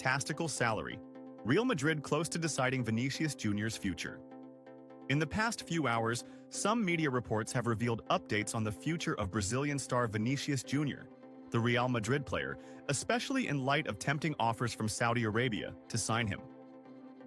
fantastical salary, Real Madrid close to deciding Vinicius Jr.'s future. In the past few hours, some media reports have revealed updates on the future of Brazilian star Vinicius Jr., the Real Madrid player, especially in light of tempting offers from Saudi Arabia to sign him.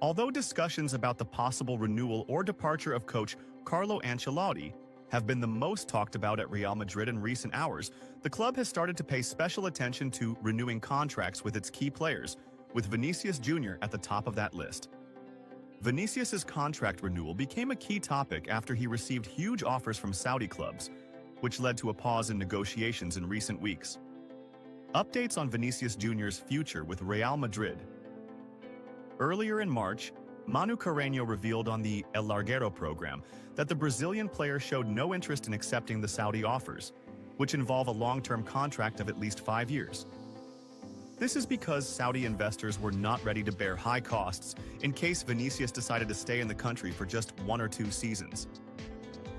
Although discussions about the possible renewal or departure of coach Carlo Ancelotti have been the most talked about at Real Madrid in recent hours, the club has started to pay special attention to renewing contracts with its key players, with Vinicius Jr. at the top of that list. Vinicius's contract renewal became a key topic after he received huge offers from Saudi clubs, which led to a pause in negotiations in recent weeks. Updates on Vinicius Jr.'s future with Real Madrid. Earlier in March, Manu Carreño revealed on the El Larguero program that the Brazilian player showed no interest in accepting the Saudi offers, which involve a long-term contract of at least 5 years. This is because Saudi investors were not ready to bear high costs in case Vinicius decided to stay in the country for just 1 or 2 seasons.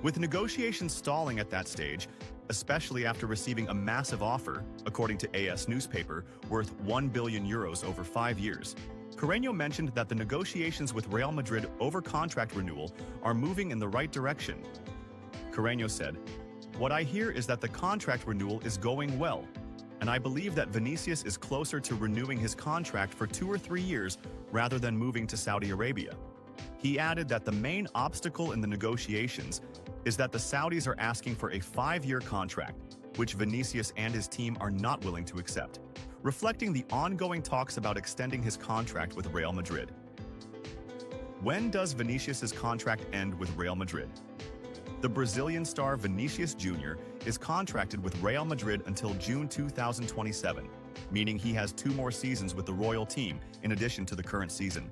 With negotiations stalling at that stage, especially after receiving a massive offer, according to AS newspaper, worth €1 billion over 5 years, Carreño mentioned that the negotiations with Real Madrid over contract renewal are moving in the right direction. Carreño said, "What I hear is that the contract renewal is going well, and I believe that Vinicius is closer to renewing his contract for 2 or 3 years rather than moving to Saudi Arabia." He added that the main obstacle in the negotiations is that the Saudis are asking for a 5-year contract, which Vinicius and his team are not willing to accept, reflecting the ongoing talks about extending his contract with Real Madrid. When does Vinicius's contract end with Real Madrid? The Brazilian star Vinicius Jr. is contracted with Real Madrid until June 2027, meaning he has 2 more seasons with the Royal team in addition to the current season.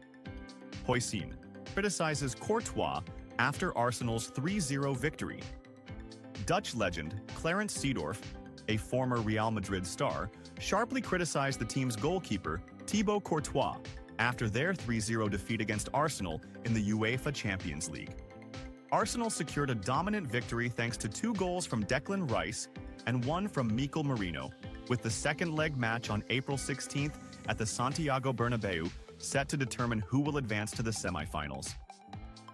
Hoisin criticizes Courtois after Arsenal's 3-0 victory. Dutch legend Clarence Seedorf, a former Real Madrid star, sharply criticized the team's goalkeeper, Thibaut Courtois, after their 3-0 defeat against Arsenal in the UEFA Champions League. Arsenal secured a dominant victory thanks to 2 goals from Declan Rice and 1 from Mikel Merino, with the second leg match on April 16th at the Santiago Bernabeu set to determine who will advance to the semi-finals.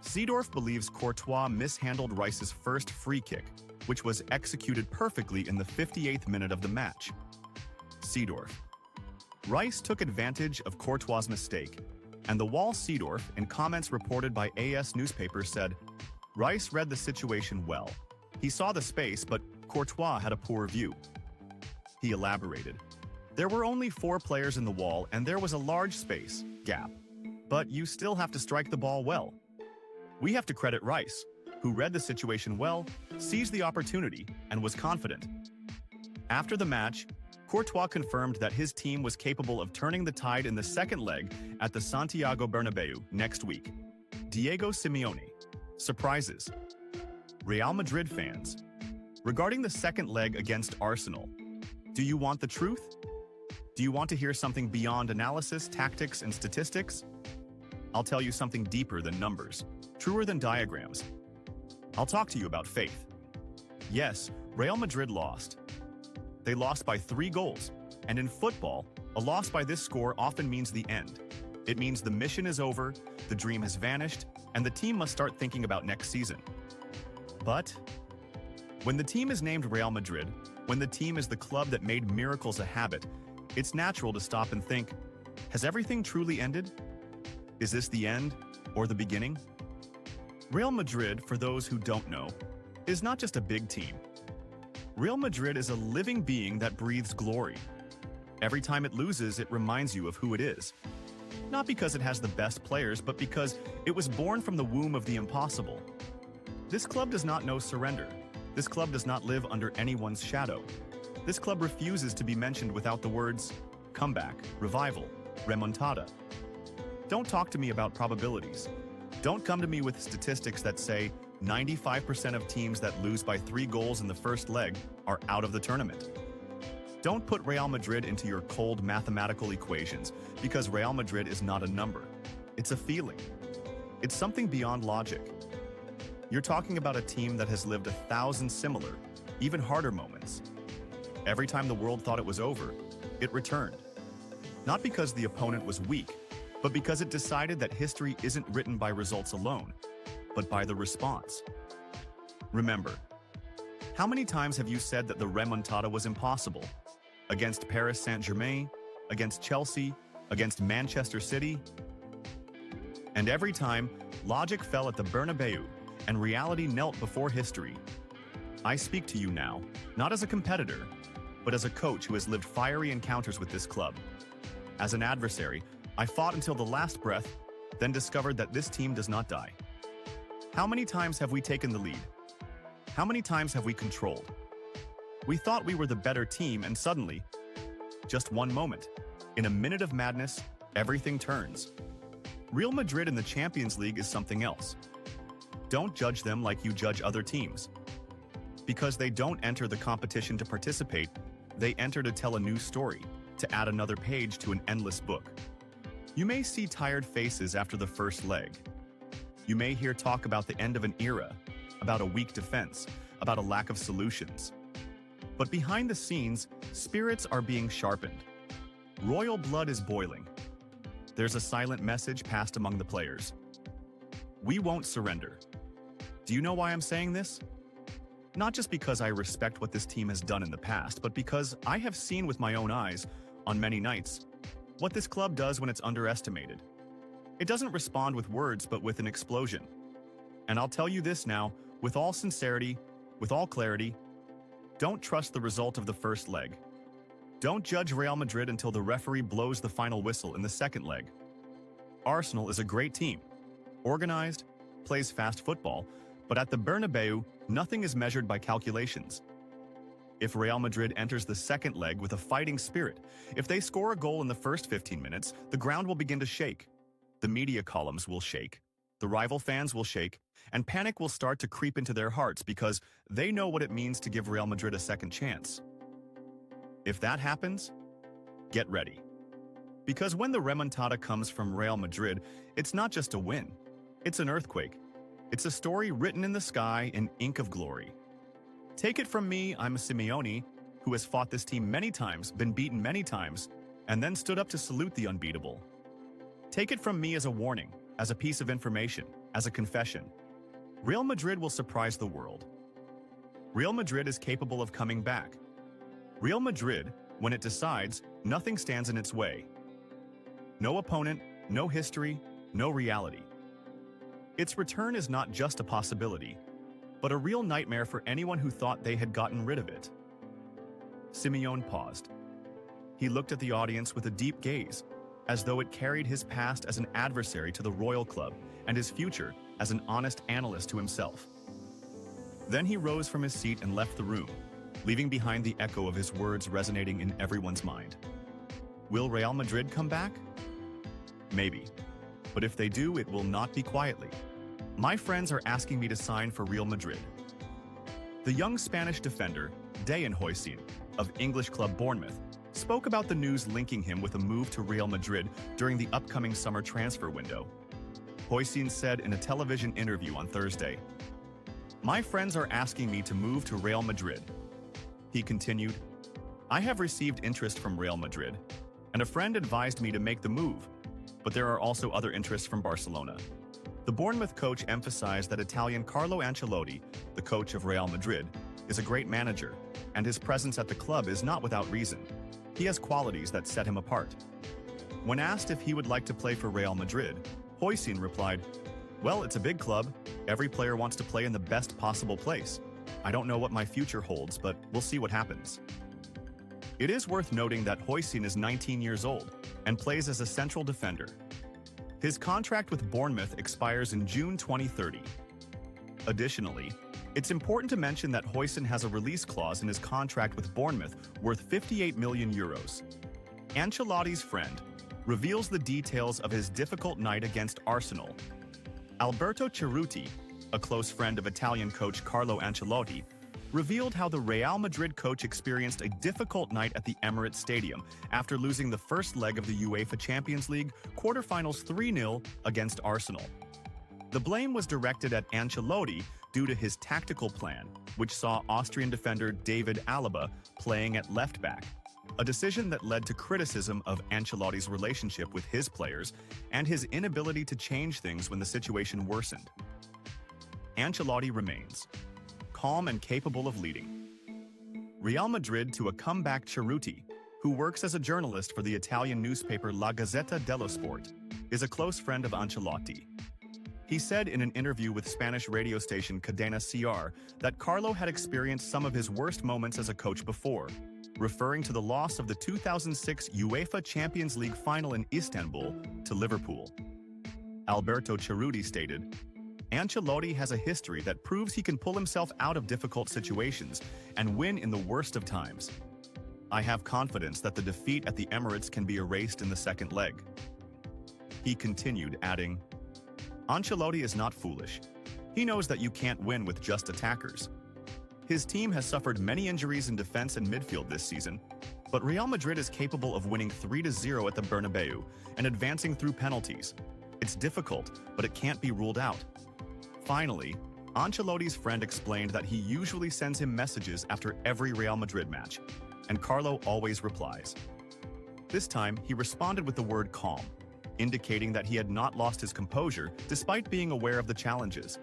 Seedorf believes Courtois mishandled Rice's first free kick, which was executed perfectly in the 58th minute of the match. Seedorf: Rice took advantage of Courtois' mistake, and the Wall Seedorf, in comments reported by AS newspaper, said, "Rice read the situation well. He saw the space, but Courtois had a poor view." He elaborated, "There were only 4 players in the wall and there was a large space, gap. But you still have to strike the ball well. We have to credit Rice, who read the situation well, seized the opportunity, and was confident." After the match, Courtois confirmed that his team was capable of turning the tide in the second leg at the Santiago Bernabeu next week. Diego Simeone: surprises. Real Madrid fans: regarding the second leg against Arsenal, do you want the truth? Do you want to hear something beyond analysis, tactics, and statistics? I'll tell you something deeper than numbers, truer than diagrams. I'll talk to you about faith. Yes, Real Madrid lost. They lost by 3 goals, and in football, a loss by this score often means the end. It means the mission is over, the dream has vanished, and the team must start thinking about next season. But when the team is named Real Madrid, when the team is the club that made miracles a habit, it's natural to stop and think, has everything truly ended? Is this the end or the beginning? Real Madrid, for those who don't know, is not just a big team. Real Madrid is a living being that breathes glory. Every time it loses, it reminds you of who it is. Not because it has the best players, but because it was born from the womb of the impossible. This club does not know surrender. This club does not live under anyone's shadow. This club refuses to be mentioned without the words comeback, revival, remontada. Don't talk to me about probabilities. Don't come to me with statistics that say 95% of teams that lose by 3 goals in the first leg are out of the tournament. Don't put Real Madrid into your cold mathematical equations, because Real Madrid is not a number. It's a feeling. It's something beyond logic. You're talking about a team that has lived 1,000 similar, even harder moments. Every time the world thought it was over, it returned. Not because the opponent was weak, but because it decided that history isn't written by results alone, but by the response. Remember, how many times have you said that the remontada was impossible? Against Paris Saint-Germain, against Chelsea, against Manchester City? And every time, logic fell at the Bernabeu, and reality knelt before history. I speak to you now, not as a competitor, but as a coach who has lived fiery encounters with this club. As an adversary, I fought until the last breath, then discovered that this team does not die. How many times have we taken the lead? How many times have we controlled? We thought we were the better team, and suddenly, just one moment, in a minute of madness, everything turns. Real Madrid in the Champions League is something else. Don't judge them like you judge other teams. Because they don't enter the competition to participate, they enter to tell a new story, to add another page to an endless book. You may see tired faces after the first leg. You may hear talk about the end of an era, about a weak defense, about a lack of solutions. But behind the scenes, spirits are being sharpened. Royal blood is boiling. There's a silent message passed among the players. We won't surrender. Do you know why I'm saying this? Not just because I respect what this team has done in the past, but because I have seen with my own eyes, on many nights, what this club does when it's underestimated. It doesn't respond with words, but with an explosion. And I'll tell you this now, with all sincerity, with all clarity, don't trust the result of the first leg. Don't judge Real Madrid until the referee blows the final whistle in the second leg. Arsenal is a great team, organized, plays fast football, but at the Bernabeu, nothing is measured by calculations. If Real Madrid enters the second leg with a fighting spirit, if they score a goal in the first 15 minutes, the ground will begin to shake. The media columns will shake. The rival fans will shake, and panic will start to creep into their hearts because they know what it means to give Real Madrid a second chance. If that happens, get ready. Because when the remontada comes from Real Madrid, it's not just a win. It's an earthquake. It's a story written in the sky in ink of glory. Take it from me, I'm a Simeone who has fought this team many times, been beaten many times, and then stood up to salute the unbeatable. Take it from me as a warning, as a piece of information, as a confession. Real Madrid will surprise the world. Real Madrid is capable of coming back. Real Madrid, when it decides, nothing stands in its way. No opponent, no history, no reality. Its return is not just a possibility, but a real nightmare for anyone who thought they had gotten rid of it. Simeone paused. He looked at the audience with a deep gaze, as though it carried his past as an adversary to the Royal Club and his future as an honest analyst to himself. Then he rose from his seat and left the room, leaving behind the echo of his words resonating in everyone's mind. Will Real Madrid come back? Maybe. But if they do, it will not be quietly. My friends are asking me to sign for Real Madrid. The young Spanish defender, Simeone, of English club Bournemouth, spoke about the news linking him with a move to Real Madrid during the upcoming summer transfer window. Simeone said in a television interview on Thursday, "My friends are asking me to move to Real Madrid." He continued, "I have received interest from Real Madrid, and a friend advised me to make the move, but there are also other interests from Barcelona." The Bournemouth coach emphasized that Italian Carlo Ancelotti, the coach of Real Madrid, is a great manager, and his presence at the club is not without reason. He has qualities that set him apart. When asked if he would like to play for Real Madrid, Simeone replied, "Well, it's a big club. Every player wants to play in the best possible place. I don't know what my future holds, but we'll see what happens." It is worth noting that Simeone is 19 years old and plays as a central defender. His contract with Bournemouth expires in June 2030. Additionally, it's important to mention that Simeone has a release clause in his contract with Bournemouth worth €58 million. Ancelotti's friend reveals the details of his difficult night against Arsenal. Alberto Cerruti, a close friend of Italian coach Carlo Ancelotti, revealed how the Real Madrid coach experienced a difficult night at the Emirates Stadium after losing the first leg of the UEFA Champions League quarterfinals 3-0 against Arsenal. The blame was directed at Ancelotti due to his tactical plan, which saw Austrian defender David Alaba playing at left back. a decision that led to criticism of Ancelotti's relationship with his players and his inability to change things when the situation worsened. Ancelotti remains calm and capable of leading Real Madrid to a comeback. Cerruti, who works as a journalist for the Italian newspaper La Gazzetta dello Sport, is a close friend of Ancelotti. He said in an interview with Spanish radio station Cadena Ser that Carlo had experienced some of his worst moments as a coach before, referring to the loss of the 2006 UEFA Champions League final in Istanbul to Liverpool. Alberto Cerruti stated, "Ancelotti has a history that proves he can pull himself out of difficult situations and win in the worst of times. I have confidence that the defeat at the Emirates can be erased in the second leg." He continued, adding, "Ancelotti is not foolish. He knows that you can't win with just attackers. His team has suffered many injuries in defense and midfield this season, but Real Madrid is capable of winning 3-0 at the Bernabeu and advancing through penalties. It's difficult, but it can't be ruled out." Finally, Ancelotti's friend explained that he usually sends him messages after every Real Madrid match, and Carlo always replies. This time, he responded with the word calm, indicating that he had not lost his composure despite being aware of the challenges.